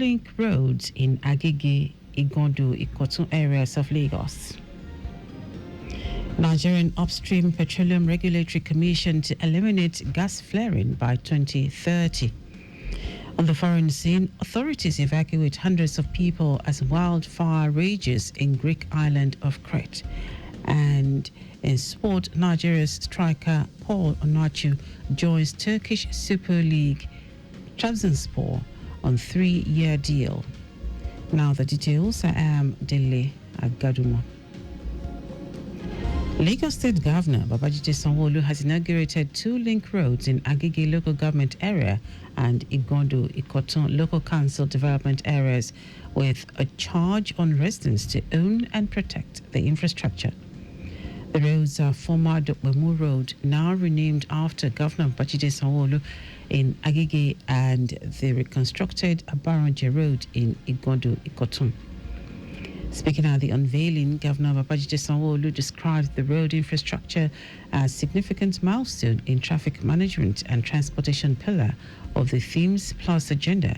link roads in Agege, Igondo, Ikotun areas of Lagos. Nigerian Upstream Petroleum Regulatory Commission to eliminate gas flaring by 2030. On the foreign scene, authorities evacuate hundreds of people as wildfire rages in Greek island of Crete. And in sport, Nigeria's striker Paul Onachu joins Turkish Super League Trabzonspor on 3-year deal. Now the details. I am Dele Agadumo. Lagos State Governor Babajide Sanwo-Olu has inaugurated 2 link roads in Agege local government area and Igondo Ikotun local council development areas with a charge on residents to own and protect the infrastructure. The roads are former Dokbemu Road, now renamed after Governor Babajide Sanwo-Olu in Agege, and the reconstructed Abaronje Road in Igondo Ikotun. Speaking at the unveiling, Governor Babajide Sanwo-Olu described the road infrastructure as significant milestone in traffic management and transportation pillar of the Themes Plus agenda,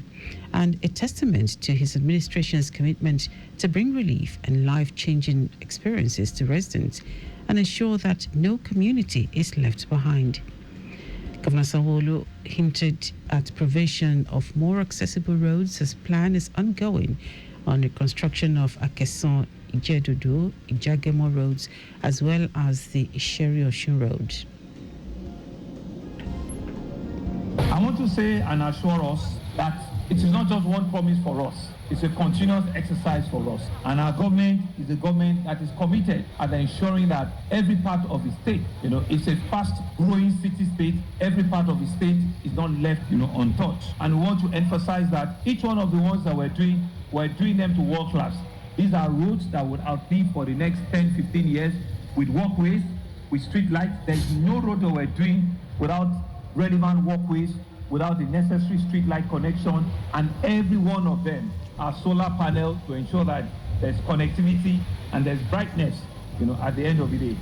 and a testament to his administration's commitment to bring relief and life-changing experiences to residents and ensure that no community is left behind. Governor Sanwo-Olu hinted at provision of more accessible roads as plan is ongoing on the construction of Akeson, Ijedodo, Ijagemo roads, as well as the Isheri-Osun road. I want to say and assure us that it is not just one promise for us. It's a continuous exercise for us. And our government is a government that is committed at ensuring that every part of the state, it's a fast-growing city-state. Every part of the state is not left, untouched. And we want to emphasize that each one of the ones that we're doing them to world class. These are roads that would outlive for the next 10, 15 years with walkways, with street lights. There's no road that we're doing without relevant walkways, without the necessary street light connection, and every one of them are solar panels to ensure that there's connectivity and there's brightness, at the end of the day.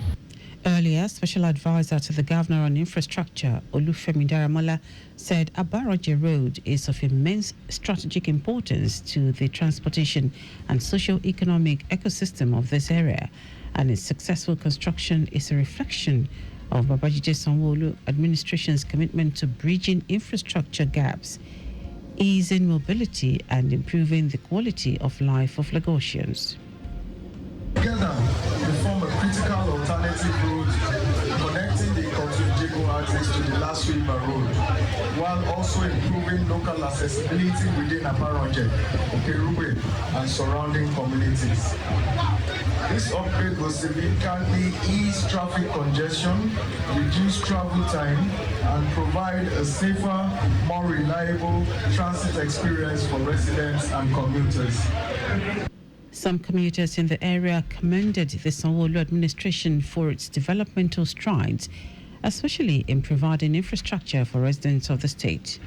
Earlier, Special Advisor to the Governor on Infrastructure, Olufemi Daramola, said Abaronje Road is of immense strategic importance to the transportation and socio-economic ecosystem of this area, and its successful construction is a reflection of Babajide Sanwo-Olu administration's commitment to bridging infrastructure gaps, easing mobility, and improving the quality of life of Lagosians. Together, they form a critical alternative route connecting the Ikotun-Jego axis to the Last River Road, while also improving local accessibility within Abaronje, Okerube, and surrounding communities. This upgrade will significantly ease traffic congestion, reduce travel time, and provide a safer, more reliable transit experience for residents and commuters. Some commuters in the area commended the Sanwo-Olu administration for its developmental strides, especially in providing infrastructure for residents of the state.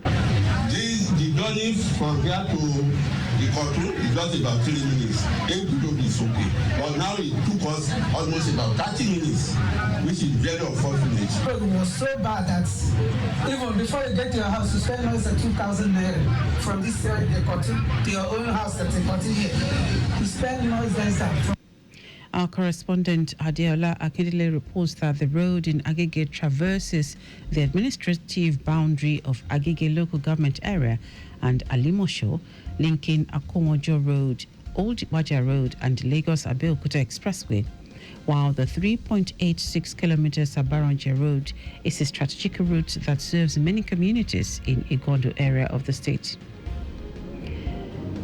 The journey from here to the Ikotun is just about 3 minutes. 8 to is okay. But now it took us almost about 30 minutes, which is very unfortunate. It was so bad that even before you get to your house, you spend less than 2,000 naira from this side of Ikotun to your own house that's Ikotun here. You spend less than. Our correspondent Adeola Akindele reports that the road in Agege traverses the administrative boundary of Agege local government area and Alimosho, linking Akomojo Road, Old Ibaja Road, and Lagos Abeokuta Expressway, while the 3.86 kilometers Abaronje Road is a strategic route that serves many communities in Igondo area of the state.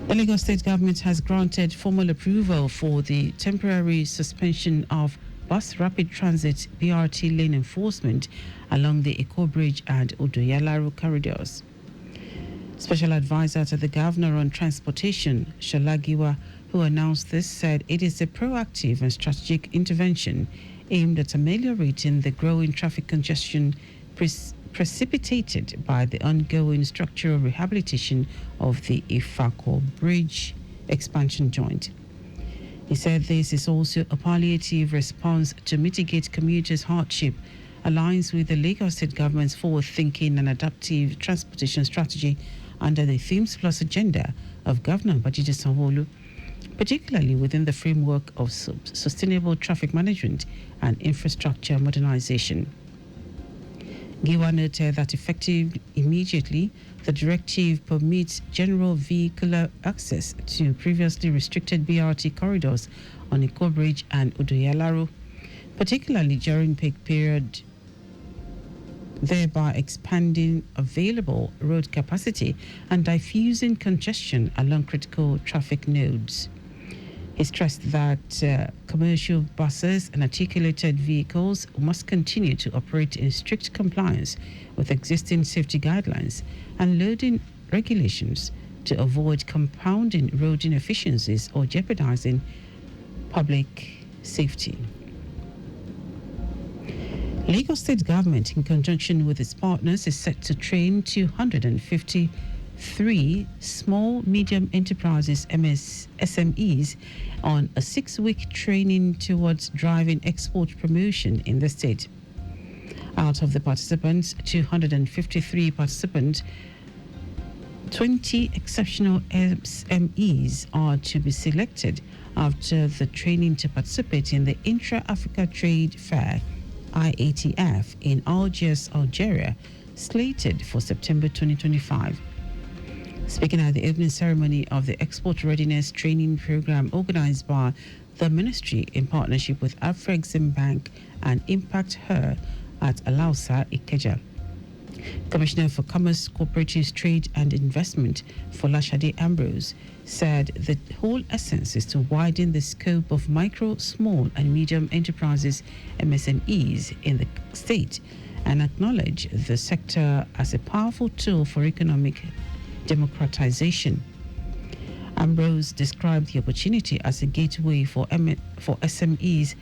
The Lagos State Government has granted formal approval for the temporary suspension of bus rapid transit BRT lane enforcement along the Eko Bridge and Odoyalaru corridors. Special Advisor to the Governor on Transportation, Shalagiwa, who announced this, said it is a proactive and strategic intervention aimed at ameliorating the growing traffic congestion precipitated by the ongoing structural rehabilitation of the Ifako Bridge expansion joint. He said this is also a palliative response to mitigate commuters' hardship, aligns with the Lagos State Government's forward-thinking and adaptive transportation strategy, under the Themes Plus agenda of Governor Babajide Sanwo-Olu, particularly within the framework of sustainable traffic management and infrastructure modernization. Giwa noted that effective immediately, the directive permits general vehicular access to previously restricted BRT corridors on Eko Bridge and Udoyalaro, particularly during peak period, thereby expanding available road capacity and diffusing congestion along critical traffic nodes. He stressed that commercial buses and articulated vehicles must continue to operate in strict compliance with existing safety guidelines and loading regulations to avoid compounding road inefficiencies or jeopardizing public safety. Lagos State Government, in conjunction with its partners, is set to train 253 small medium enterprises SMEs on a 6-week training towards driving export promotion in the state. Out of the participants, 253 participants, 20 exceptional SMEs are to be selected after the training to participate in the Intra-Africa Trade Fair IATF in Algiers, Algeria, slated for September 2025. Speaking at the opening ceremony of the Export Readiness Training Program organized by the Ministry in partnership with Afrexim Bank and Impact Her at Alausa, Ikeja, Commissioner for Commerce, Cooperatives, Trade and Investment, Folashade Ambrose, said the whole essence is to widen the scope of micro, small and medium enterprises, MSMEs, in the state and acknowledge the sector as a powerful tool for economic democratization. Ambrose described the opportunity as a gateway for SMEs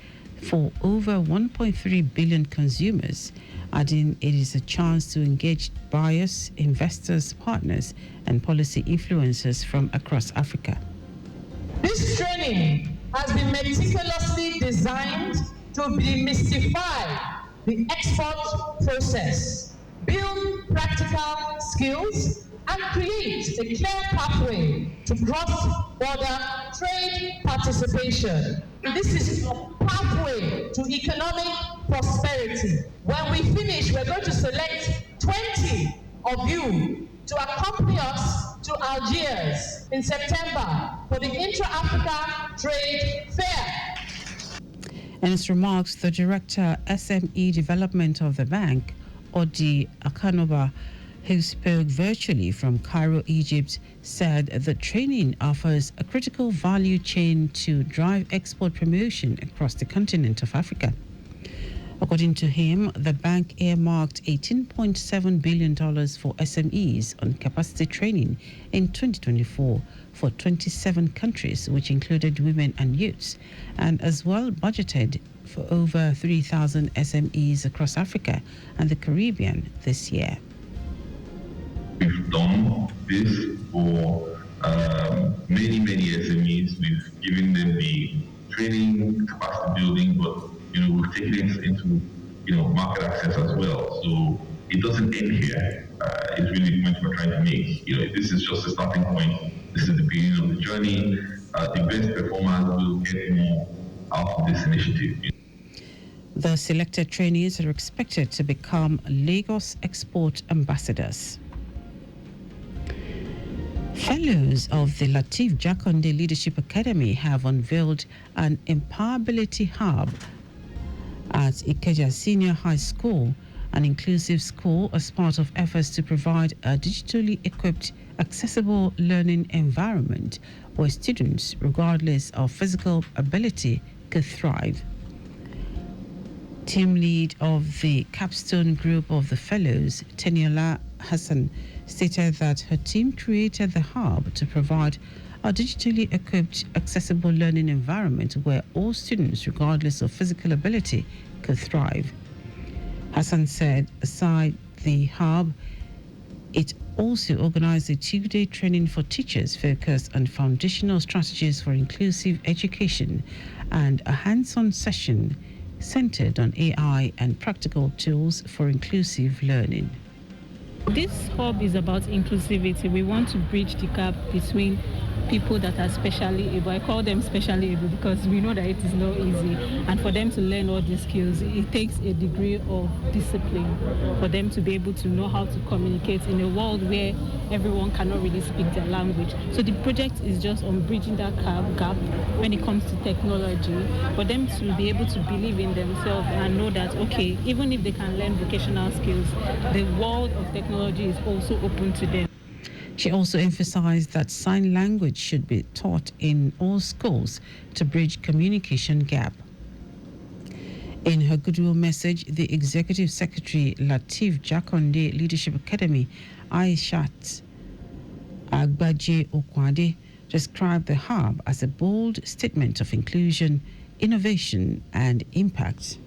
for over 1.3 billion consumers, adding it is a chance to engage buyers, investors, partners, and policy influencers from across Africa. This training has been meticulously designed to demystify the export process, build practical skills, and create a clear pathway to cross-border trade participation. This is a pathway to economic prosperity. When we finish, we're going to select 20 of you to accompany us to Algiers in September for the Intra-Africa Trade Fair. In his remarks, the Director, SME Development of the bank, Odi Akanoba, who spoke virtually from Cairo, Egypt, said the training offers a critical value chain to drive export promotion across the continent of Africa. According to him, the bank earmarked $18.7 billion for SMEs on capacity training in 2024 for 27 countries, which included women and youths, and as well budgeted for over 3,000 SMEs across Africa and the Caribbean this year. We've done this for many SMEs. We've given them the training, capacity building, but we've taken it into market access as well. So it doesn't end here. It's really the point we're trying to make. This is just a starting point. This is the beginning of the journey. The best performers will get more out of this initiative. The selected trainees are expected to become Lagos Export Ambassadors. Fellows of the Lateef Jakonde Leadership Academy have unveiled an Empowerability Hub at Ikeja Senior High School, an inclusive school as part of efforts to provide a digitally equipped, accessible learning environment where students, regardless of physical ability, could thrive. Team lead of the capstone group of the fellows, Teniola Hassan, stated that her team created the hub to provide a digitally equipped, accessible learning environment where all students, regardless of physical ability, could thrive. Hassan said, aside the hub, it also organized a 2-day training for teachers focused on foundational strategies for inclusive education and a hands-on session centered on AI and practical tools for inclusive learning. This hub is about inclusivity. We want to bridge the gap between people that are specially able. I call them specially able because we know that it is not easy. And for them to learn all these skills, it takes a degree of discipline for them to be able to know how to communicate in a world where everyone cannot really speak their language. So the project is just on bridging that gap when it comes to technology, for them to be able to believe in themselves and know that, okay, even if they can learn vocational skills, the world of technology is also open to them. She also emphasized that sign language should be taught in all schools to bridge communication gap. In her goodwill message, the Executive Secretary Lateef Jakonde Leadership Academy, Aishat Agbaje Okwade, described the hub as a bold statement of inclusion, innovation, and impact.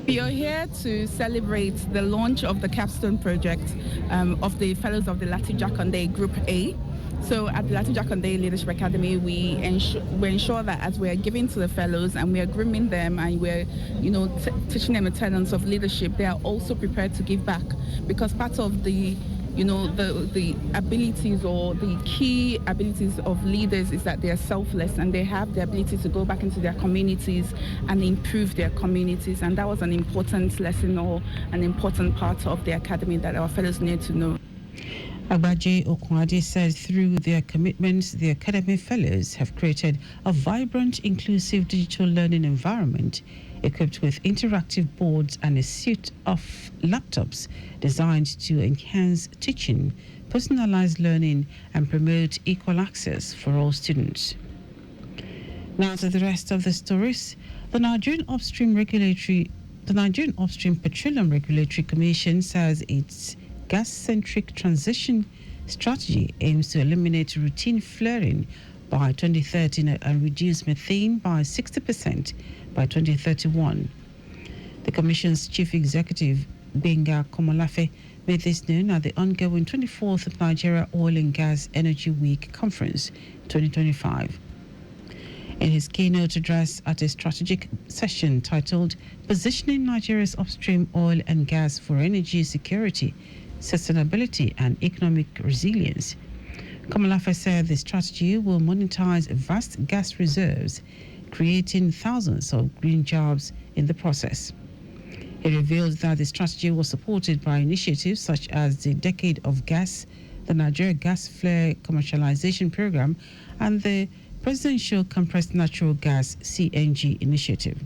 We are here to celebrate the launch of the capstone project of the Fellows of the Lateef Jakonde Group A. So at the Lateef Jakonde Leadership Academy, we ensure that as we're giving to the fellows and we're grooming them and we're, teaching them the tenets of leadership, they are also prepared to give back, because part of the abilities or the key abilities of leaders is that they are selfless and they have the ability to go back into their communities and improve their communities. And that was an important lesson or an important part of the academy that our fellows need to know. Agbaje Okwade said through their commitments, the Academy Fellows have created a vibrant, inclusive digital learning environment equipped with interactive boards and a suite of laptops designed to enhance teaching, personalized learning, and promote equal access for all students. Now to the rest of the stories. The Nigerian Upstream Petroleum Regulatory Commission says its gas-centric transition strategy aims to eliminate routine flaring by 2030 and reduce methane by 60% by 2031. The Commission's Chief Executive, Benga Komolafe, made this known at the ongoing 24th Nigeria Oil and Gas Energy Week Conference 2025. In his keynote address at a strategic session titled Positioning Nigeria's Upstream Oil and Gas for Energy Security, Sustainability and Economic Resilience, Komolafe said the strategy will monetize vast gas reserves, creating thousands of green jobs in the process. He revealed that the strategy was supported by initiatives such as the Decade of Gas, the Nigeria Gas Flare Commercialization Program, and the Presidential Compressed Natural Gas (CNG) initiative.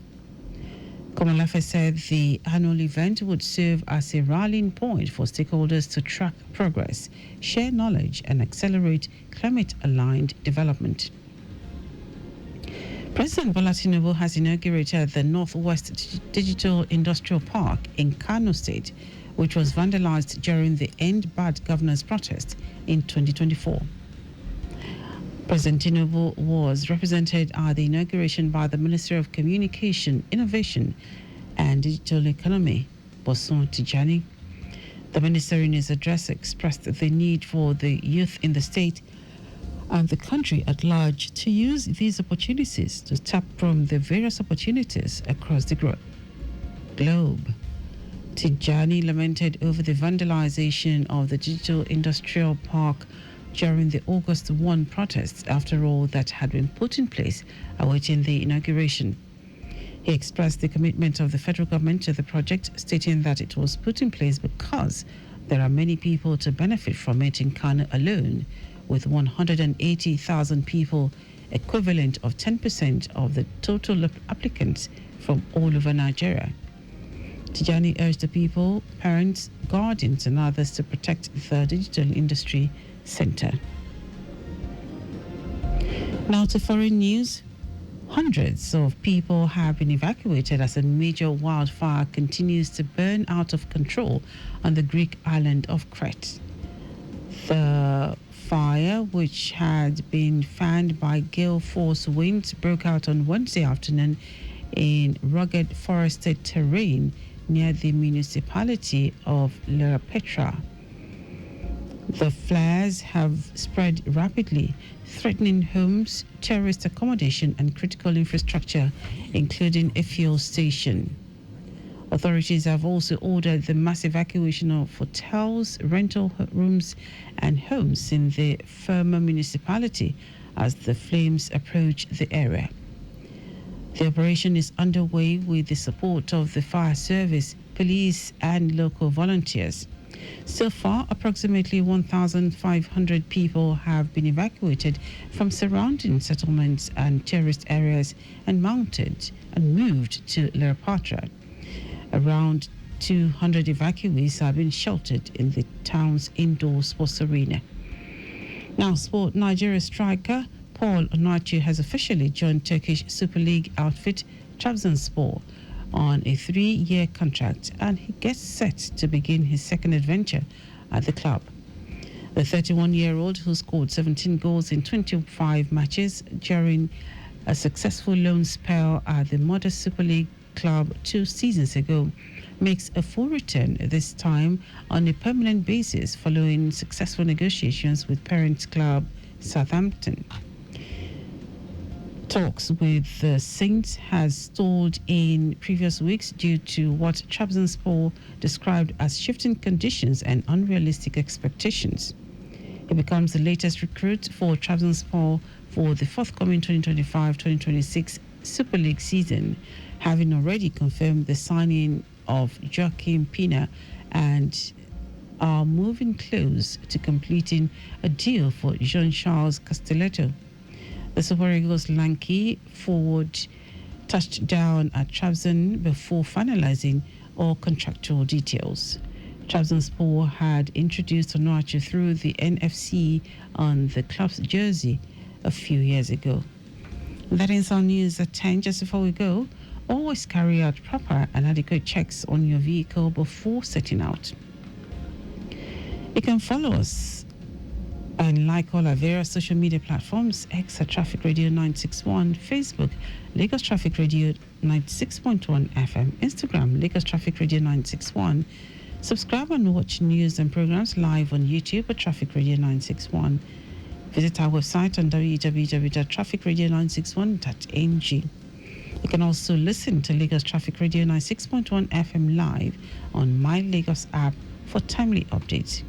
Komolafe said the annual event would serve as a rallying point for stakeholders to track progress, share knowledge, and accelerate climate-aligned development. President Bola Tinubu has inaugurated the Northwest Digital Industrial Park in Kano State, which was vandalized during the End Bad Governance protest in 2024. President Tinubu was represented at the inauguration by the Minister of Communication, Innovation and Digital Economy, Bosun Tijani. The minister in his address expressed the need for the youth in the state and the country at large to use these opportunities to tap from the various opportunities across the globe. Tijani lamented over the vandalization of the Digital Industrial Park during the August 1 protests, after all that had been put in place awaiting the inauguration. He expressed the commitment of the federal government to the project, stating that it was put in place because there are many people to benefit from it in Kano alone, with 180,000 people, equivalent of 10% of the total applicants from all over Nigeria. Tijani urged the people, parents, guardians, and others to protect the digital industry center. Now to foreign news. Hundreds of people have been evacuated as a major wildfire continues to burn out of control on the Greek island of Crete. The fire, which had been fanned by gale force winds, broke out on Wednesday afternoon in rugged forested terrain near the municipality of Lera Petra. The flares have spread rapidly, threatening homes, terrorist accommodation, and critical infrastructure, including a fuel station. Authorities have also ordered the mass evacuation of hotels, rental rooms, and homes in the Ferma municipality as the flames approach the area. The operation is underway with the support of the fire service, police, and local volunteers. So far, approximately 1,500 people have been evacuated from surrounding settlements and tourist areas and mounted and moved to Lerpatra. Around 200 evacuees have been sheltered in the town's indoor sports arena. Now, Sport Nigeria striker Paul Onachu has officially joined Turkish Super League outfit Trabzonspor on a 3-year contract, and he gets set to begin his second adventure at the club. The 31-year-old, who scored 17 goals in 25 matches during a successful loan spell at the Mother Super League club 2 seasons ago, makes a full return, this time on a permanent basis following successful negotiations with parent club Southampton. Talks with the Saints has stalled in previous weeks due to what Trabzonspor described as shifting conditions and unrealistic expectations. He becomes the latest recruit for Trabzonspor for the forthcoming 2025-2026 Super League season, having already confirmed the signing of Joaquim Pina and are moving close to completing a deal for Jean-Charles Castelletto. The Super Eagles lanky forward touched down at Trabzon before finalizing all contractual details. Trabzonspor had introduced Onachu through the NFC on the club's jersey a few years ago. That is our news at 10. Just before we go, always carry out proper and adequate checks on your vehicle before setting out. You can follow us and like all our various social media platforms: X at Traffic Radio 961, Facebook Lagos Traffic Radio 96.1 FM, Instagram Lagos Traffic Radio 961. Subscribe and watch news and programs live on YouTube at Traffic Radio 961. Visit our website on www.trafficradio961.ng. You can also listen to Lagos Traffic Radio 96.1 FM live on My Lagos app for timely updates.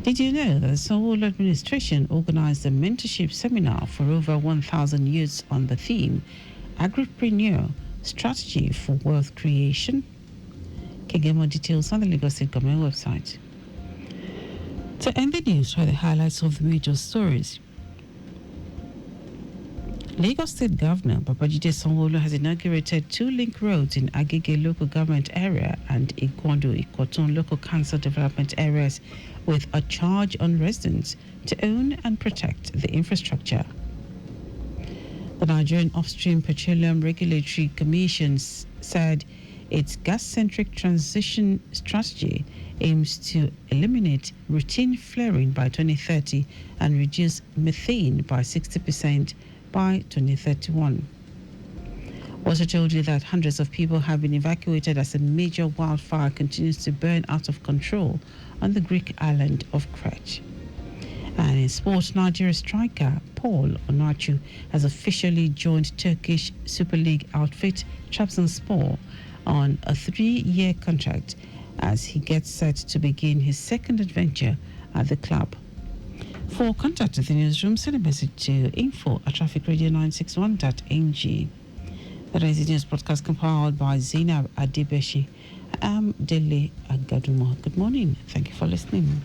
Did you know that the Sanwo-Olu administration organized a mentorship seminar for over 1,000 youths on the theme Agripreneur Strategy for Wealth Creation? You can get more details on the Lagos State Government website. To end the news, try the highlights of the major stories. Lagos State Governor Babajide Sanwo-Olu has inaugurated 2 link roads in Agege local government area and Igbondo-Ikotun local council development areas, with a charge on residents to own and protect the infrastructure. The Nigerian Upstream Petroleum Regulatory Commission said its gas-centric transition strategy aims to eliminate routine flaring by 2030 and reduce methane by 60% by 2031. Also told you that hundreds of people have been evacuated as a major wildfire continues to burn out of control on the Greek island of Crete. And in sport, Nigeria striker Paul Onachu has officially joined Turkish Super League outfit Trabzonspor on a 3-year contract as he gets set to begin his second adventure at the club. For contact at the newsroom, send a message to info@trafficradio961.ng. That is the news broadcast compiled by Zainab Adebeshi. I'm Dele Agadumo. Good morning. Thank you for listening.